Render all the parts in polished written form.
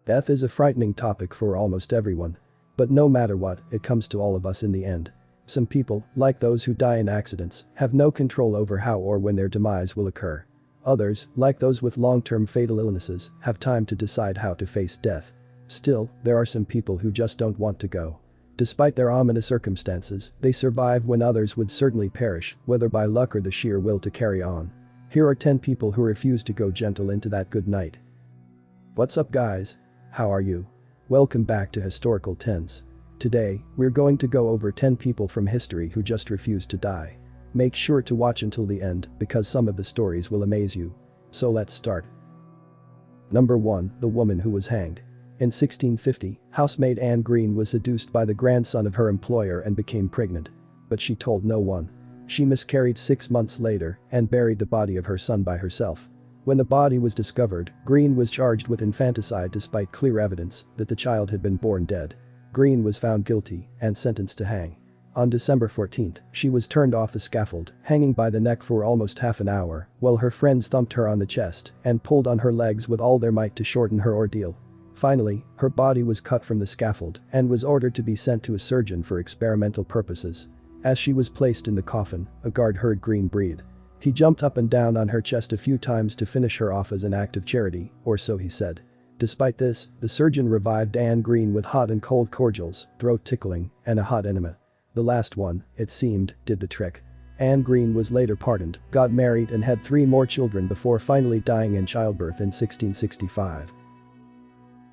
Death is a frightening topic for almost everyone. But no matter what, it comes to all of us in the end. Some people, like those who die in accidents, have no control over how or when their demise will occur. Others, like those with long-term fatal illnesses, have time to decide how to face death. Still, there are some people who just don't want to go. Despite their ominous circumstances, they survive when others would certainly perish, whether by luck or the sheer will to carry on. Here are 10 people who refuse to go gentle into that good night. What's up, guys? How are you? Welcome back to Historical 10s. Today, we're going to go over 10 people from history who just refused to die. Make sure to watch until the end because some of the stories will amaze you. So let's start. Number 1, the woman who was hanged. In 1650, housemaid Anne Green was seduced by the grandson of her employer and became pregnant. But she told no one. She miscarried 6 months later and buried the body of her son by herself. When the body was discovered, Green was charged with infanticide despite clear evidence that the child had been born dead. Green was found guilty and sentenced to hang. On December 14th, she was turned off the scaffold, hanging by the neck for almost half an hour, while her friends thumped her on the chest and pulled on her legs with all their might to shorten her ordeal. Finally, her body was cut from the scaffold and was ordered to be sent to a surgeon for experimental purposes. As she was placed in the coffin, a guard heard Green breathe. He jumped up and down on her chest a few times to finish her off as an act of charity, or so he said. Despite this, the surgeon revived Anne Green with hot and cold cordials, throat tickling, and a hot enema. The last one, it seemed, did the trick. Anne Green was later pardoned, got married and had 3 more children before finally dying in childbirth in 1665.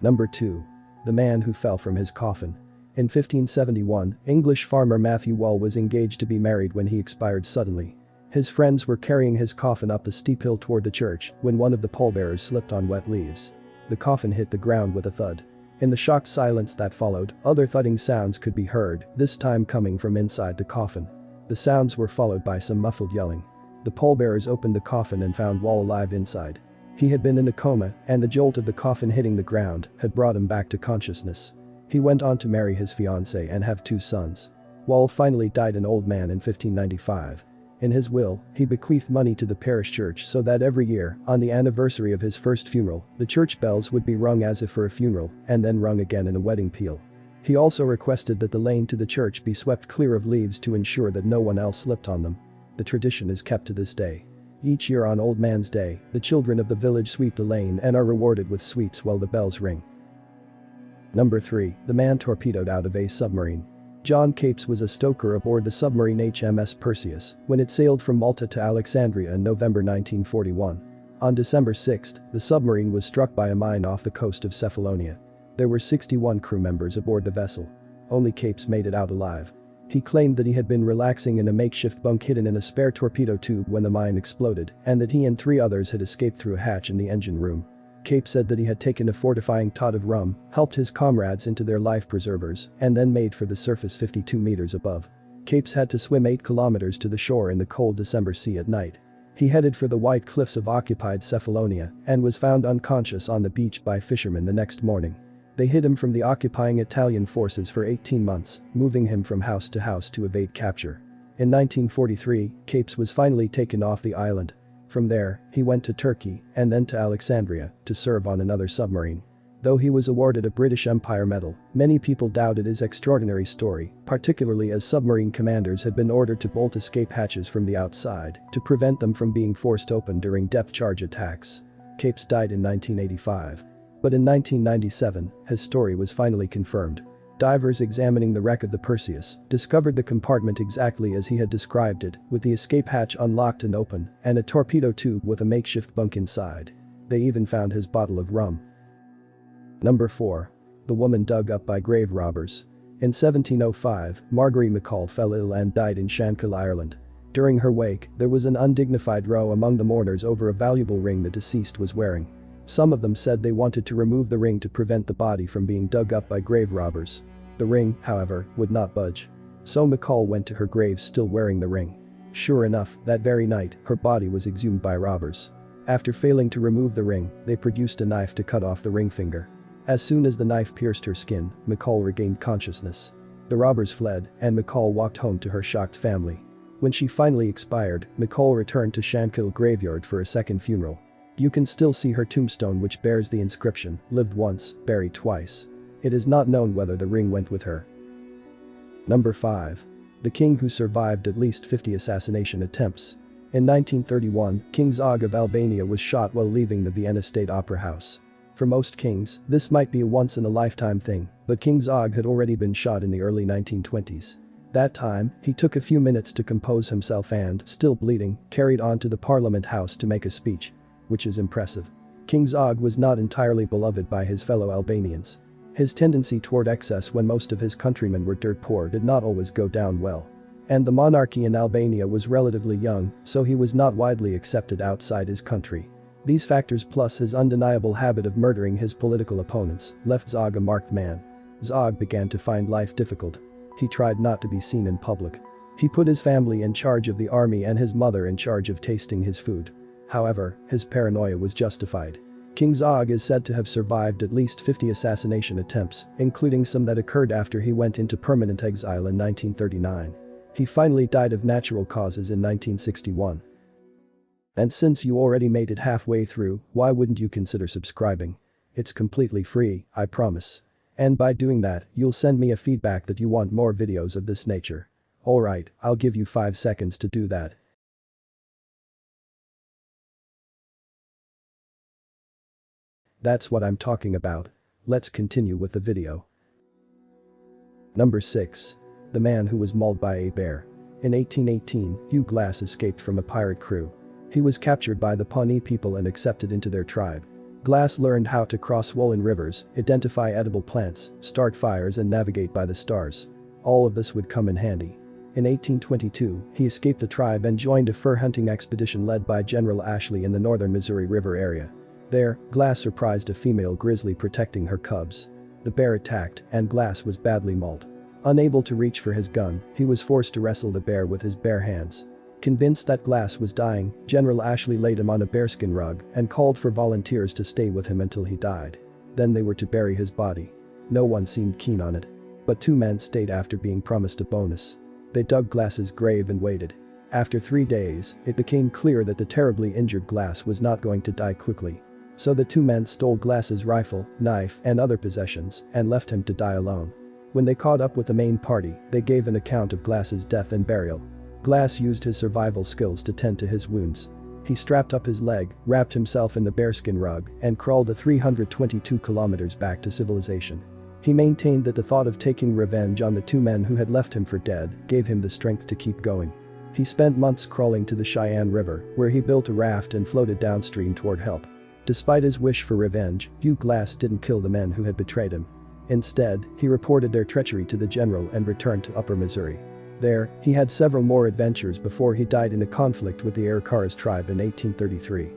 Number 2. The man who fell from his coffin. In 1571, English farmer Matthew Wall was engaged to be married when he expired suddenly. His friends were carrying his coffin up the steep hill toward the church when one of the pallbearers slipped on wet leaves. The coffin hit the ground with a thud. In the shocked silence that followed, other thudding sounds could be heard, this time coming from inside the coffin. The sounds were followed by some muffled yelling. The pallbearers opened the coffin and found Wall alive inside. He had been in a coma, and the jolt of the coffin hitting the ground had brought him back to consciousness. He went on to marry his fiancée and have 2 sons. Wall finally died an old man in 1595. In his will, he bequeathed money to the parish church so that every year, on the anniversary of his first funeral, the church bells would be rung as if for a funeral, and then rung again in a wedding peal. He also requested that the lane to the church be swept clear of leaves to ensure that no one else slipped on them. The tradition is kept to this day. Each year on Old Man's Day, the children of the village sweep the lane and are rewarded with sweets while the bells ring. Number 3, the man torpedoed out of a submarine. John Capes was a stoker aboard the submarine HMS Perseus when it sailed from Malta to Alexandria in November 1941. On December 6, the submarine was struck by a mine off the coast of Cephalonia. There were 61 crew members aboard the vessel. Only Capes made it out alive. He claimed that he had been relaxing in a makeshift bunk hidden in a spare torpedo tube when the mine exploded and that he and 3 others had escaped through a hatch in the engine room. Capes said that he had taken a fortifying tot of rum, helped his comrades into their life preservers, and then made for the surface 52 meters above. Capes had to swim 8 kilometers to the shore in the cold December sea at night. He headed for the white cliffs of occupied Cephalonia and was found unconscious on the beach by fishermen the next morning. They hid him from the occupying Italian forces for 18 months, moving him from house to house to evade capture. In 1943, Capes was finally taken off the island. From there, he went to Turkey and then to Alexandria to serve on another submarine. Though he was awarded a British Empire Medal, many people doubted his extraordinary story, particularly as submarine commanders had been ordered to bolt escape hatches from the outside to prevent them from being forced open during depth charge attacks. Capes died in 1985. But in 1997, his story was finally confirmed. Divers examining the wreck of the Perseus discovered the compartment exactly as he had described it, with the escape hatch unlocked and open, and a torpedo tube with a makeshift bunk inside. They even found his bottle of rum. Number 4. The woman dug up by grave robbers. In 1705, Margery McCall fell ill and died in Shankill, Ireland. During her wake, there was an undignified row among the mourners over a valuable ring the deceased was wearing. Some of them said they wanted to remove the ring to prevent the body from being dug up by grave robbers. The ring, however, would not budge. So McCall went to her grave still wearing the ring. Sure enough, that very night, her body was exhumed by robbers. After failing to remove the ring, they produced a knife to cut off the ring finger. As soon as the knife pierced her skin, McCall regained consciousness. The robbers fled, and McCall walked home to her shocked family. When she finally expired, McCall returned to Shankill graveyard for a second funeral. You can still see her tombstone, which bears the inscription, "Lived once, buried twice." It is not known whether the ring went with her. Number 5. The king who survived at least 50 assassination attempts. In 1931, King Zog of Albania was shot while leaving the Vienna State Opera House. For most kings, this might be a once-in-a-lifetime thing, but King Zog had already been shot in the early 1920s. That time, he took a few minutes to compose himself and, still bleeding, carried on to the Parliament House to make a speech. Which is impressive. King Zog was not entirely beloved by his fellow Albanians. His tendency toward excess when most of his countrymen were dirt poor did not always go down well. And the monarchy in Albania was relatively young, so he was not widely accepted outside his country. These factors plus his undeniable habit of murdering his political opponents left Zog a marked man. Zog began to find life difficult. He tried not to be seen in public. He put his family in charge of the army and his mother in charge of tasting his food. However, his paranoia was justified. King Zog is said to have survived at least 50 assassination attempts, including some that occurred after he went into permanent exile in 1939. He finally died of natural causes in 1961. And since you already made it halfway through, why wouldn't you consider subscribing? It's completely free, I promise. And by doing that, you'll send me a feedback that you want more videos of this nature. Alright, I'll give you 5 seconds to do that. That's what I'm talking about. Let's continue with the video. Number 6. The man who was mauled by a bear. In 1818, Hugh Glass escaped from a pirate crew. He was captured by the Pawnee people and accepted into their tribe. Glass learned how to cross swollen rivers, identify edible plants, start fires and navigate by the stars. All of this would come in handy. In 1822, he escaped the tribe and joined a fur hunting expedition led by General Ashley in the northern Missouri River area. There, Glass surprised a female grizzly protecting her cubs. The bear attacked, and Glass was badly mauled. Unable to reach for his gun, he was forced to wrestle the bear with his bare hands. Convinced that Glass was dying, General Ashley laid him on a bearskin rug and called for volunteers to stay with him until he died. Then they were to bury his body. No one seemed keen on it. But 2 men stayed after being promised a bonus. They dug Glass's grave and waited. After 3 days, it became clear that the terribly injured Glass was not going to die quickly. So the 2 men stole Glass's rifle, knife and other possessions and left him to die alone. When they caught up with the main party, they gave an account of Glass's death and burial. Glass used his survival skills to tend to his wounds. He strapped up his leg, wrapped himself in the bearskin rug and crawled the 322 kilometers back to civilization. He maintained that the thought of taking revenge on the 2 men who had left him for dead gave him the strength to keep going. He spent months crawling to the Cheyenne River, where he built a raft and floated downstream toward help. Despite his wish for revenge, Hugh Glass didn't kill the men who had betrayed him. Instead, he reported their treachery to the general and returned to Upper Missouri. There, he had several more adventures before he died in a conflict with the Arikaras tribe in 1833.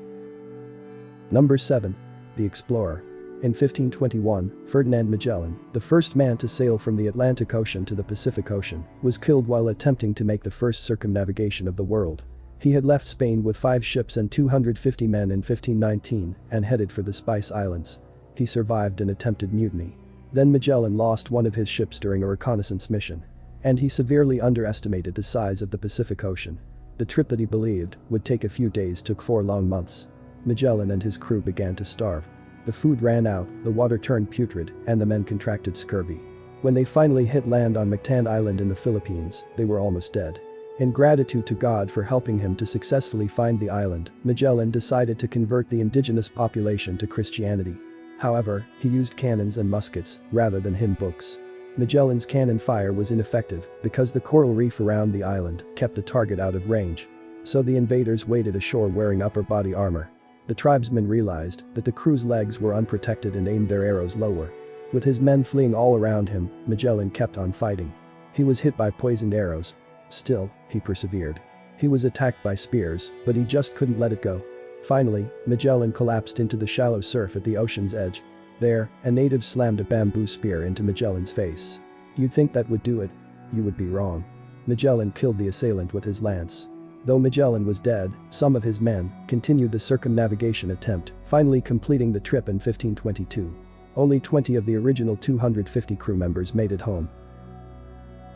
Number 7. The Explorer. In 1521, Ferdinand Magellan, the first man to sail from the Atlantic Ocean to the Pacific Ocean, was killed while attempting to make the first circumnavigation of the world. He had left Spain with 5 ships and 250 men in 1519 and headed for the Spice Islands. He survived an attempted mutiny. Then Magellan lost one of his ships during a reconnaissance mission. And he severely underestimated the size of the Pacific Ocean. The trip that he believed would take a few days took 4 long months. Magellan and his crew began to starve. The food ran out, the water turned putrid, and the men contracted scurvy. When they finally hit land on Mactan Island in the Philippines, they were almost dead. In gratitude to God for helping him to successfully find the island, Magellan decided to convert the indigenous population to Christianity. However, he used cannons and muskets, rather than hymn books. Magellan's cannon fire was ineffective because the coral reef around the island kept the target out of range. So the invaders waded ashore wearing upper body armor. The tribesmen realized that the crew's legs were unprotected and aimed their arrows lower. With his men fleeing all around him, Magellan kept on fighting. He was hit by poisoned arrows. Still, he persevered. He was attacked by spears, but he just couldn't let it go. Finally, Magellan collapsed into the shallow surf at the ocean's edge. There, a native slammed a bamboo spear into Magellan's face. You'd think that would do it. You would be wrong. Magellan killed the assailant with his lance. Though Magellan was dead, some of his men continued the circumnavigation attempt, finally completing the trip in 1522. Only 20 of the original 250 crew members made it home.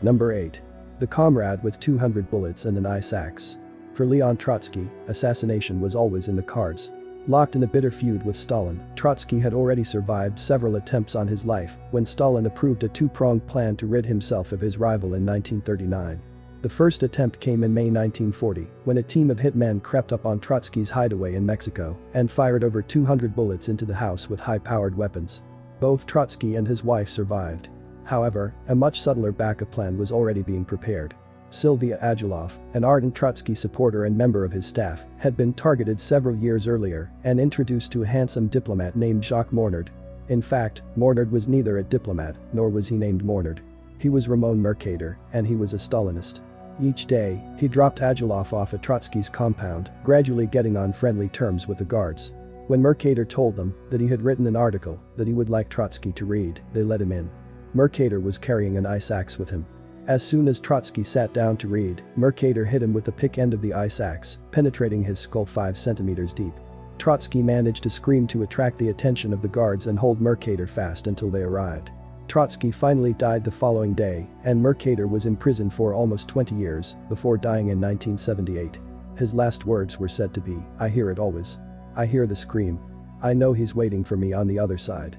Number 8. The comrade with 200 bullets and an ice axe. For Leon Trotsky, assassination was always in the cards. Locked in a bitter feud with Stalin, Trotsky had already survived several attempts on his life when Stalin approved a two-pronged plan to rid himself of his rival in 1939. The first attempt came in May 1940, when a team of hitmen crept up on Trotsky's hideaway in Mexico and fired over 200 bullets into the house with high-powered weapons. Both Trotsky and his wife survived. However, a much subtler backup plan was already being prepared. Sylvia Agilov, an ardent Trotsky supporter and member of his staff, had been targeted several years earlier and introduced to a handsome diplomat named Jacques Mornard. In fact, Mornard was neither a diplomat nor was he named Mornard. He was Ramon Mercader, and he was a Stalinist. Each day, he dropped Agilov off at Trotsky's compound, gradually getting on friendly terms with the guards. When Mercader told them that he had written an article that he would like Trotsky to read, they let him in. Mercader was carrying an ice axe with him. As soon as Trotsky sat down to read, Mercader hit him with the pick end of the ice axe, penetrating his skull 5 centimeters deep. Trotsky managed to scream to attract the attention of the guards and hold Mercader fast until they arrived. Trotsky finally died the following day, and Mercader was imprisoned for almost 20 years before dying in 1978. His last words were said to be, "I hear it always. I hear the scream. I know he's waiting for me on the other side."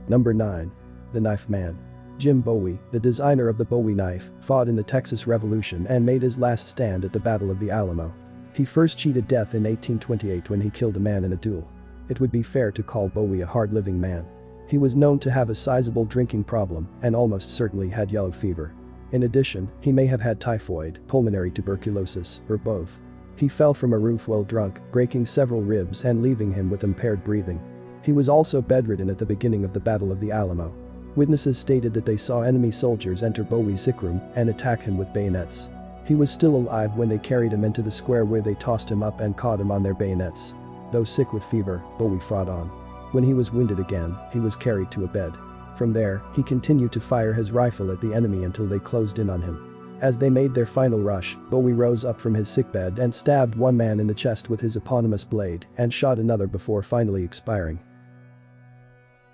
Number 9. The Knife Man. Jim Bowie, the designer of the Bowie knife, fought in the Texas Revolution and made his last stand at the Battle of the Alamo. He first cheated death in 1828 when he killed a man in a duel. It would be fair to call Bowie a hard-living man. He was known to have a sizable drinking problem and almost certainly had yellow fever. In addition, he may have had typhoid, pulmonary tuberculosis, or both. He fell from a roof while drunk, breaking several ribs and leaving him with impaired breathing. He was also bedridden at the beginning of the Battle of the Alamo. Witnesses stated that they saw enemy soldiers enter Bowie's sick room and attack him with bayonets. He was still alive when they carried him into the square where they tossed him up and caught him on their bayonets. Though sick with fever, Bowie fought on. When he was wounded again, he was carried to a bed. From there, he continued to fire his rifle at the enemy until they closed in on him. As they made their final rush, Bowie rose up from his sickbed and stabbed one man in the chest with his eponymous blade and shot another before finally expiring.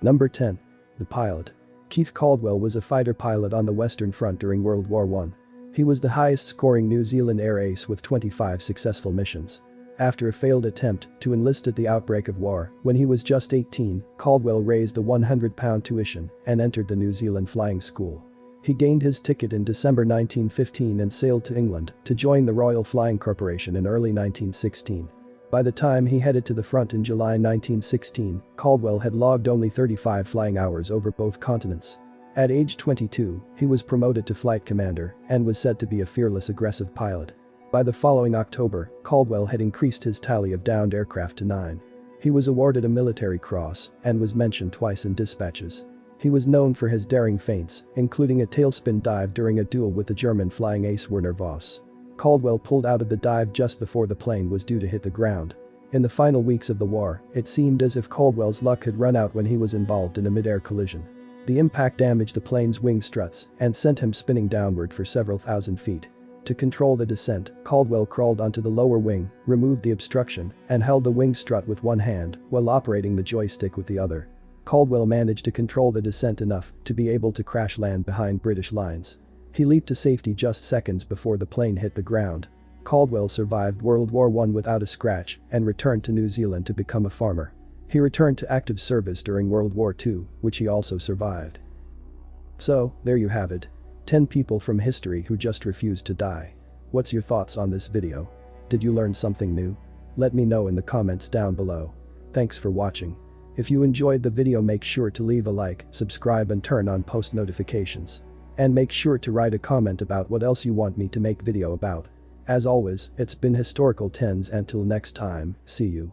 Number 10. The Pilot. Keith Caldwell was a fighter pilot on the Western Front during World War I. He was the highest-scoring New Zealand air ace with 25 successful missions. After a failed attempt to enlist at the outbreak of war, when he was just 18, Caldwell raised a £100 tuition and entered the New Zealand Flying School. He gained his ticket in December 1915 and sailed to England to join the Royal Flying Corporation in early 1916. By the time he headed to the front in July 1916, Caldwell had logged only 35 flying hours over both continents. At age 22, he was promoted to flight commander and was said to be a fearless, aggressive pilot. By the following October, Caldwell had increased his tally of downed aircraft to 9. He was awarded a military cross and was mentioned twice in dispatches. He was known for his daring feints, including a tailspin dive during a duel with the German flying ace Werner Voss. Caldwell pulled out of the dive just before the plane was due to hit the ground. In the final weeks of the war, it seemed as if Caldwell's luck had run out when he was involved in a mid-air collision. The impact damaged the plane's wing struts and sent him spinning downward for several thousand feet. To control the descent, Caldwell crawled onto the lower wing, removed the obstruction, and held the wing strut with one hand while operating the joystick with the other. Caldwell managed to control the descent enough to be able to crash land behind British lines. He leaped to safety just seconds before the plane hit the ground. Caldwell survived World War I without a scratch and returned to New Zealand to become a farmer. He returned to active service during World War II, which he also survived. So, there you have it. 10 people from history who just refused to die. What's your thoughts on this video? Did you learn something new? Let me know in the comments down below. Thanks for watching. If you enjoyed the video, make sure to leave a like, subscribe and turn on post notifications. And make sure to write a comment about what else you want me to make video about. As always, it's been Historical Tens, until next time, see you.